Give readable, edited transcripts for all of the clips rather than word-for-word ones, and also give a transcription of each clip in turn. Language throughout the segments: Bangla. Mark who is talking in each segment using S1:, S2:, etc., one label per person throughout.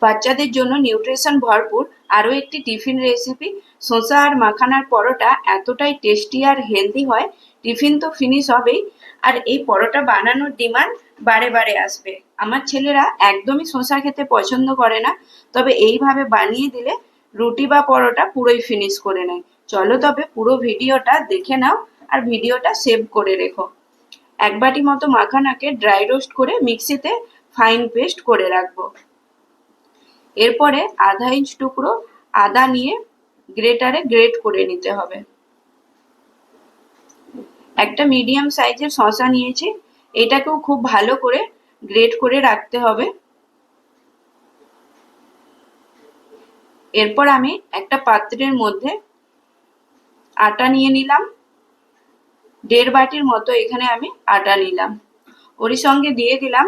S1: বাচ্চাদের জন্য নিউট্রিশন ভরপুর আরও একটি টিফিন রেসিপি। শসা আর মাখানার পরোটা এতটাই টেস্টি আর হেলদি হয়, টিফিন তো ফিনিশ হবেই, আর এই পরোটা বানানোর ডিমান্ড বারে বারে আসবে। আমার ছেলেরা একদমই শসা খেতে পছন্দ করে না, তবে এইভাবে বানিয়ে দিলে রুটি বা পরোটা পুরোই ফিনিশ করে নেয়। চলো তবে পুরো ভিডিওটা দেখে নাও আর ভিডিওটা সেভ করে রেখো। 1 বাটি মতো মাখানাকে ড্রাই রোস্ট করে মিক্সিতে ফাইন পেস্ট করে রাখবো। এরপরে আধা ইঞ্চ টুকরো আদা নিয়ে গ্রেটারে গ্রেট করে নিতে হবে। একটা মিডিয়াম সাইজের শসা নিয়েছি, এটাকেও খুব ভালো করে গ্রেট করে রাখতে হবে। এরপর আমি একটা পাত্রের মধ্যে আটা নিয়ে নিলাম। 1.5 বাটির মতো এখানে আমি আটা নিলাম। ওর সঙ্গে দিয়ে দিলাম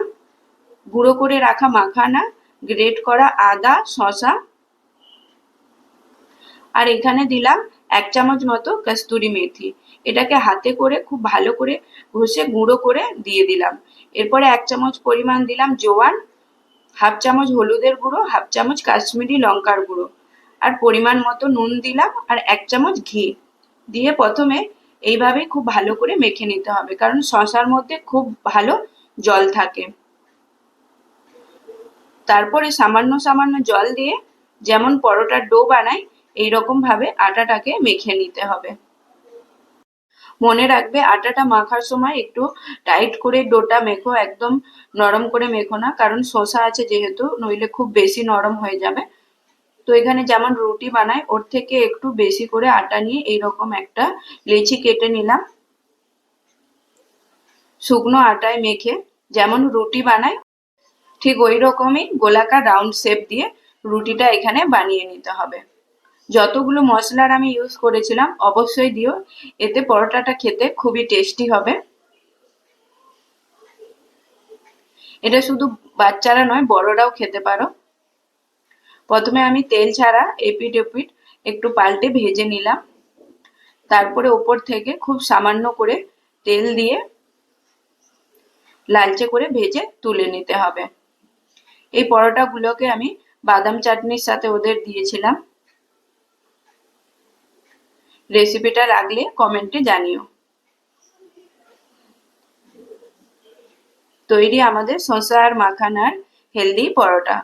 S1: গুঁড়ো করে রাখা মাখানা, গ্রেট করা আদা, শসা, আর এখানে দিলাম 1 চামচ মতো কস্তুরি মেথি। এটাকে হাতে করে খুব ভালো করে ঘষে গুঁড়ো করে দিয়ে দিলাম। এরপরে 1 চামচ পরিমাণ দিলাম জোয়ান, 1/2 চামচ হলুদের গুঁড়ো, 1/2 চামচ কাশ্মীরি লঙ্কার গুঁড়ো, আর পরিমাণ মতো নুন দিলাম, আর 1 চামচ ঘি দিয়ে প্রথমে এইভাবেই খুব ভালো করে মেখে নিতে হবে, কারণ শসার মধ্যে খুব ভালো জল থাকে। তারপরে সামান্য সামান্য জল দিয়ে যেমন পরোটার ডো বানাই এইরকম ভাবে আটাটাকে মেখে নিতে হবে। মনে রাখবে আটাটা মাখার সময় একটু টাইট করে ডোটা মেখো, একদম নরম করে মেখো না, কারণ শসা আছে যেহেতু, নইলে খুব বেশি নরম হয়ে যাবে। তো এখানে যেমন রুটি বানাই ওর থেকে একটু বেশি করে আটা নিয়ে এইরকম একটা লেচি কেটে নিলাম। শুকনো আটায় মেখে যেমন রুটি বানাই ঠিক ওই রকমই গোলাকার রাউন্ড শেপ দিয়ে রুটিটা এখানে বানিয়ে নিতে হবে। যতগুলো মশলার আমি ইউজ করেছিলাম অবশ্যই দিও, এতে পরোটাটা খেতে খুবই টেস্টি হবে। এটা শুধু বাচ্চারা নয়, বড়রাও খেতে পারো। প্রথমে আমি তেল ছাড়া এপিট ওপিট একটু পাল্টে ভেজে নিলাম। তারপরে ওপর থেকে খুব সামান্য করে তেল দিয়ে লালচে করে ভেজে তুলে নিতে হবে। এই পরোটাগুলোকে আমি বাদাম চাটনির সাথে ওদের দিয়েছিলাম। রেসিপিটা লাগলে কমেন্টে জানিও। তৈরি আমাদের শসা আর মাখানার হেলদি পরোটা।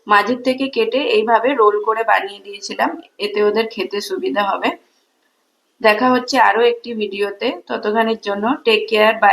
S1: মাঝের থেকে কেটে এইভাবে রোল করে বানিয়ে দিয়েছিলাম, এতে ওদের খেতে সুবিধা হবে। দেখা হচ্ছে আরো একটি ভিডিওতে, ততক্ষণের জন্য টেক কেয়ার, বাই।